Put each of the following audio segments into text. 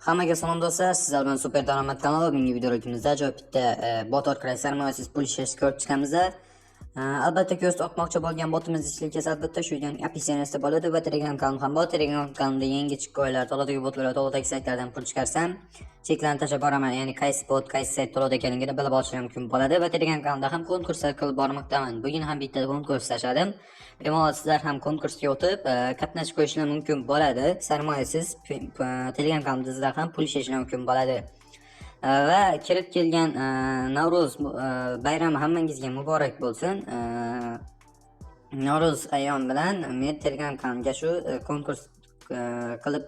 Hammaga salom do'stlar, sizlar bilan Super daromad kanali. Bugungi videolarimizdagi ajoyib bitta bot orqali sarmoyasiz pul ishlashni ko'rib chiqamiz. Albatta ko'z oqmoqchi bo'lgan botimiz ishlayotgan albatta shu yerdan applicatsiyasida bo'ladi va Telegram kanalim ham bor. Telegram kanalimda yangi chiqqan o'yinlar, to'ladagi botlar, to'ladagi saytlardan pul chiqarsam, cheklarni tashlab boraman. Ya'ni qaysi bot, qaysi sayt to'lada ekanligini bilib olishim mumkin bo'ladi va Telegram kanalimda ham konkurslar qilib bormoqdaman. Bugun ham bitta konkurs tashladim. Bemalol sizlar ham konkursga o'tib qatnashib qo'yishlar mumkin bo'ladi. Sarmoyasiz Telegram kanalimizda ham pul ishlashlar mumkin bo'ladi. Va kirib kelgan Navro'z bayrami hammangizga muborak bo'lsin. Navro'z ayyom bilan men Telegram kanalimga shu konkurs qilib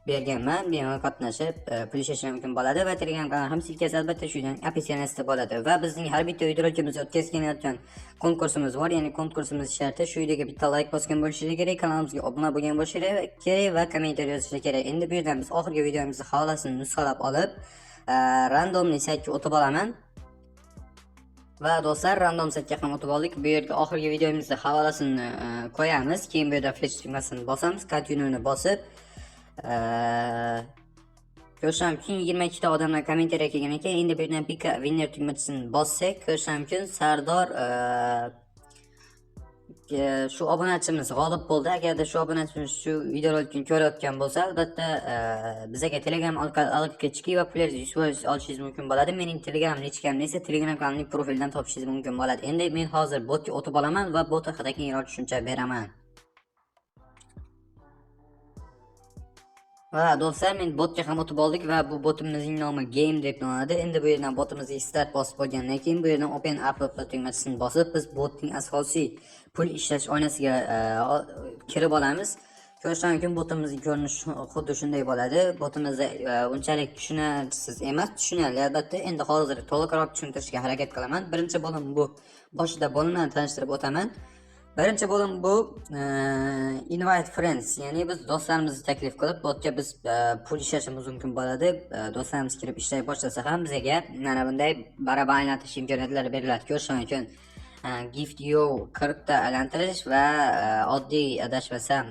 berganman. Bemalol qatnashib pul ishlashlar mumkin bo'ladi va Telegram kanal ham silkasi albatta shu yerdan applicatsiyasida bo'ladi va bizning har bitta videolarimiz o'tkazganayotgan konkursimiz bor. Ya'ni konkursimiz sharti shu videoga bitta like bosgan bo'lishingiz kerak, kanalimizga obuna bo'lgan bo'lishingiz kerak va kommentariy yozishingiz kerak. Endi bu yerdan biz oxirgi videomizni havolasini nusxalab olib randomli saytga o'tib olaman. Va do'stlar, random saytga ham o'tib oldik. Bu yerga oxirgi videomizning havolasini qo'yamiz. Keyin bu yerda flash tugmasini bosamiz, continue'ni bosib ko'rishim mumkin 22 ta odamlar kommentariya kelgan ekan. Endi bu yerdan pick winner tugmasini bossak, ko'rishim mumkin Sardor shu obunachimiz g'olib bo'ldi. Agarda shu obunachimiz shu videolarni ko'rayotgan bo'lsa, albatta bizga Telegram orqali chiqib va pullarni olishingiz mumkin bo'ladi. Mening Telegram nechkamni esa Telegram kanalining profilidan topishingiz mumkin bo'ladi. Endi men hozir botga o'tib olaman va bot haqida keyinroq tushuncha beraman. Va do'stlar, men botga ham o'tib oldik va bu botimizning nomi Game deb nomlanadi. Endi bu yerdan botimizga start bosib bo'lgandan keyin bu yerdan Open Upload tugmasini bosib biz botning asosiy pul ishlash oynasiga kirib olamiz. Ko'rishim mumkin botimizning ko'rinishi xuddi shunday bo'ladi. Botimizda unchalik tushunarsiz emas, tushunarli albatta. Endi hozir to'liqroq tushuntirishga harakat qilaman. Birinchi bo'lim bu. Boshida bo'limlarni tanishtirib o'taman. Birinchi bo'lim bu invite friends, ya'ni biz do'stlarimizni taklif qilib botga biz pul ishlashimiz mumkin bo'ladi. Do'stlarimiz kirib ishlay boshlasa ham bizga mana bunday barabar aylantirish imkoniyatlari beriladi. Ko'rishim mumkin gift you 40 ta aylantirish va oddiy adashmasam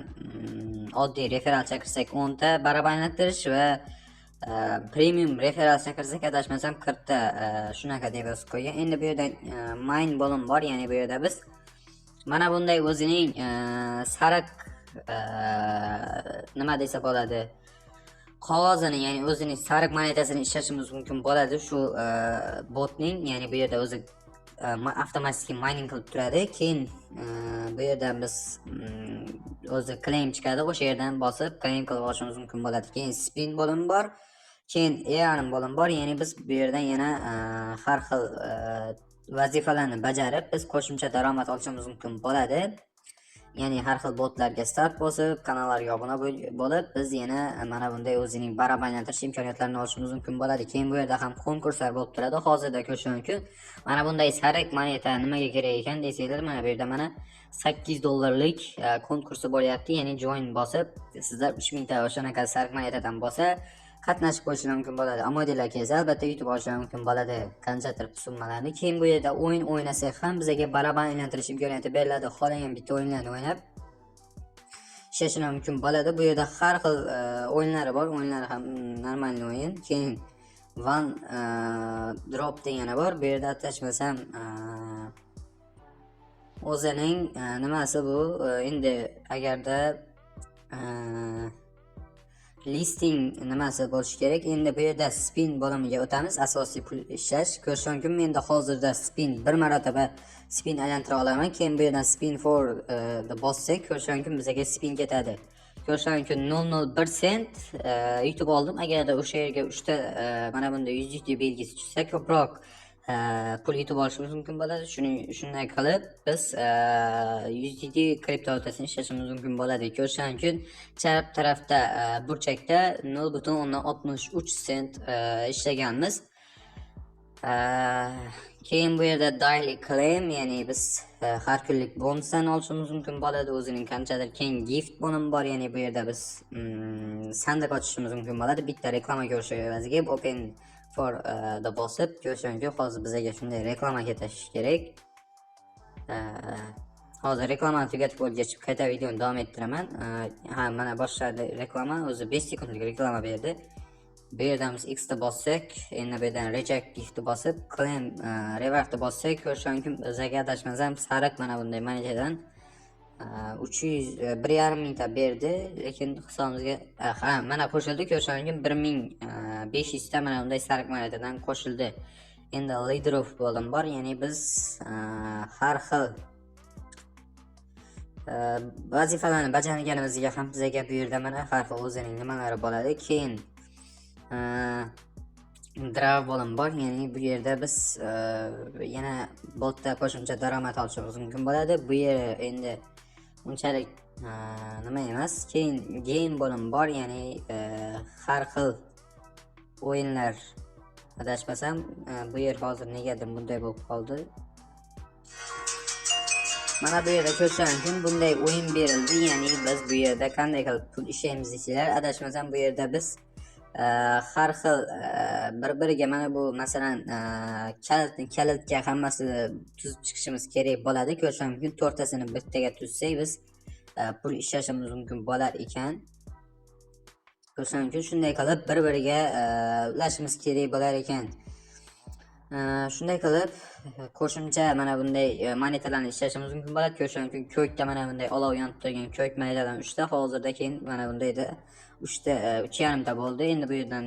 oddiy referal chaqirsak 10 ta barabar aylantirish va premium referal chaqirsak adashmasam 40 ta shunaqa deb yozib qo'ygan. Endi bu yerda main bo'lim bor, ya'ni bu yerda biz mana bunday o'zining sariq nima desa bo'ladi, qog'ozini, ya'ni o'zining sariq monetasini ishlashimiz mumkin bo'ladi shu botning. Ya'ni bu yerda o'zi avtomatik mining qilib turadi. Keyin bu yerdan biz o'zi claim chiqadi, o'sha yerdan bosib claim qilib olishimiz mumkin bo'ladi. Keyin spin bo'limi bor, keyin earn bo'limi bor. Ya'ni biz bu yerdan yana har xil vazifalarni bajarib biz qo'shimcha daromad olishimiz mumkin bo'ladi. Ya'ni har xil botlarga start bosib, kanallarga obuna bo'lib biz yana mana bunday o'zining barabar aylantirish imkoniyatlarini olishimiz mumkin bo'ladi. Keyin bu yerda ham konkurslar bo'lib turadi. Hozirda ko'rishim mumkin mana bunday sariq moneta nimaga kerak ekan desanglar, mana bu yerda mana 8 dollarlik konkursi bo'lyapti. Ya'ni join bosib sizlar 3000 ta o'shanaqa sariq monetadan bo'lsa qatnashib qo'yishlar mumkin bo'ladi. Modellar kelsa albatta yutib olishlar mumkin bo'ladi qanchadir summalarni. Keyin bu yerda o'yin o'ynasak ham bizga barabar aylantirish imkoniyati beriladi. Xohlagan bitta o'yinlarni o'ynab ishlashlar mumkin bo'ladi. Bu yerda har xil o'yinlari bor. O'yinlari ham normal o'yin. Keyin one drop degani bor. Bu yerda atashmasam o'zining nimasi bu, endi agarda listing nimasi bo'lishi kerak. Endi bu yerda spin bo'limiga o'tamiz. Asosiy pul ishlash. Ko'rishim mumkin menda hozirda spin bir marotaba spin aylantira olaman. Keyin bu yerdan spin for the bossak, ko'rishim mumkin bizga spin ketadi. Ko'rishim mumkin 0.01 sent yutib oldim. Agarda o'sha yerga 3 ta mana bunda 100 deb belgisi tushsa ko'proq pul yutib olishimiz mumkin bo'ladi. Shunday qilib biz USDT kriptovalyutasini ishlashimiz mumkin bo'ladi. Ko'rishim mumkin chap tarafda burchakda 0.63 sent ishlaganmiz. Keyin bu yerda daily claim, ya'ni biz har kunlik bonusdan olishimiz mumkin bo'ladi. O'zining qanchadir keyin gift bo'lim bor, ya'ni bu yerda biz sandiq ochishimiz mumkin bo'ladi. Bitta reklama ko'rish evaziga open for the bosib ko'rishim mumkin. Hozir bizga shunday reklama ketish kerak. Hozir reklamani tugatib bo'lgach qayta videoni davom ettiraman. Ha, mana boshladi reklama. O'zi 5 sekundlik reklama berdi. bu yerdan biz x ni bossak, endi bu yerdan reject giftni bosib, claim revertni bossak, ko'rish mumkin bizga adashmasam sariq mana bunday monetadan 1,5 mingta berdi, lekin hisobimizga mana qo'shildi, ko'rish mumkin 1500 ta mana bunday sariq monetadan qo'shildi. Endi leader of bo'lim bor, ya'ni biz har xil vazifalarni bajarganimizga ham bizga bu yerda mana har xil o'zining nimalari bo'ladi. Keyin draw bo'lim bor, ya'ni bu yerda biz yana botda qo'shimcha daromad olishimiz mumkin bo'ladi. Bu yer endi unchalik nima emas. Keyin game bo'lim bor, ya'ni har xil o'yinlar, adashmasam bu yer hozir negadir bunday bo'lib qoldi. Mana bu yerda ko'rish mumkin bunday o'yin berildi, ya'ni biz bu yerda qanday qilib pul ishlaymiz deysizlar. Adashmasam bu yerda biz har xil bir-biriga mana bu masalan kalitga hammasini tuzib chiqishimiz kerak bo'ladi. Ko'rish mumkin 4 tasini bittaga tuzsak biz pul ishlashimiz mumkin bo'lar ekan. Ko'rish mumkin shunday qilib bir-biriga ulashimiz kerak bo'lar ekan. Shunday qilib qo'shimcha mana bunday monetalarni ishlashimiz mumkin bo'ladi. Ko'rish mumkin ko'kda mana bunday olov yonib turgan ko'k monetadan 3 ta, hozirda keyin mana bundayda 3 ta 3,5 ta bo'ldi. Endi bu yerdan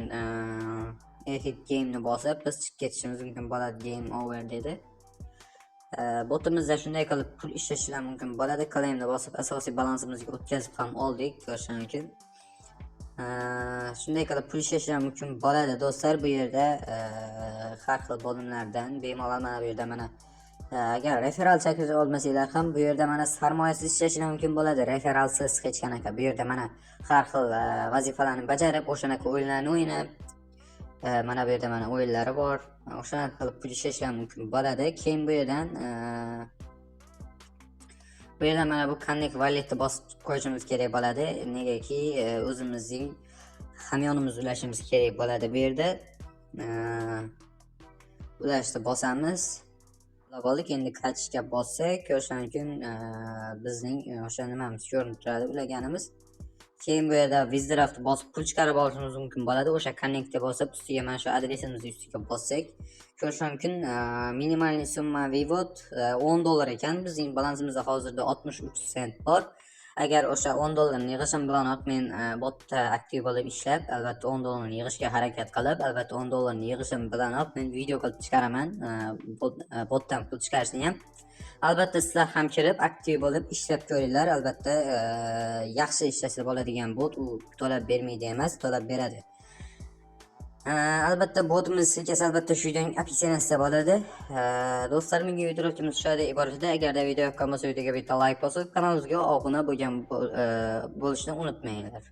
exit game ni bosib biz chiqib ketishimiz mumkin bo'ladi. Game over dedi. Botimizda shunday qilib pul ishlashlar mumkin bo'ladi. Claim ni bosib asosiy balansimizga o'tkazib ham oldik, ko'rish mumkin. Shunday qilib pul ishlashlar mumkin bo'ladi do'stlar. Bu yerda har xil bo'limlardan bemalol mana bu yerda mana agar referal chakira olmasanglar ham bu yerda mana sarmoyasiz ishlashlar mumkin bo'ladi. Referalsiz hech qanaqa. Bu yerda mana har xil vazifalarni bajarib, o'shanaqa o'yinlarni o'ynab, mana bu yerda mana o'yinlari bor. O'shanaqa qilib pul ishlashlar mumkin bo'ladi. Keyin bu yerdan mana bu connect walletni bosib qo'yishimiz kerak bo'ladi. Negaki o'zimizning hamyonimizni ulashimiz kerak bo'ladi. Bu yerda ulashni bosamiz. Oldik, endi qaytishga bossak, ko'rish mumkin bizning o'sha nimamiz ko'rinib turadi, ulaganimiz. Keyin bu yerda withdraftni bosib pul chiqarib olishimiz mumkin bo'ladi. O'sha connectga bosib ustiga mana shu adresimizni ustiga bossak, ko'rish mumkin minimal summa vivod $10 ekan. Bizning balansimizda hozirda 63 sent bor. Agar o'sha $10 yig'ishim bilan men botda aktiv bo'lib ishlab, albatta $10 yig'ishga harakat qilib, albatta $10 yig'ishim bilan men video qilib chiqaraman, botdan pul chiqarishni ham. Albatta sizlar ham kirib aktiv bo'lib ishlab ko'ringlar. Albatta yaxshi ishlashlar bo'ladigan bot, u to'lab bermaydi emas, to'lab beradi. Albatta botimiz silkasi albatta shu videoning opsiyasida bo'ladi. Do'stlar, menga videolarimiz shularga iborat edi. Agarda video yoqqan bo'lsa, videoga bitta like bosib, kanalimizga obuna bo'lishni unutmanglar.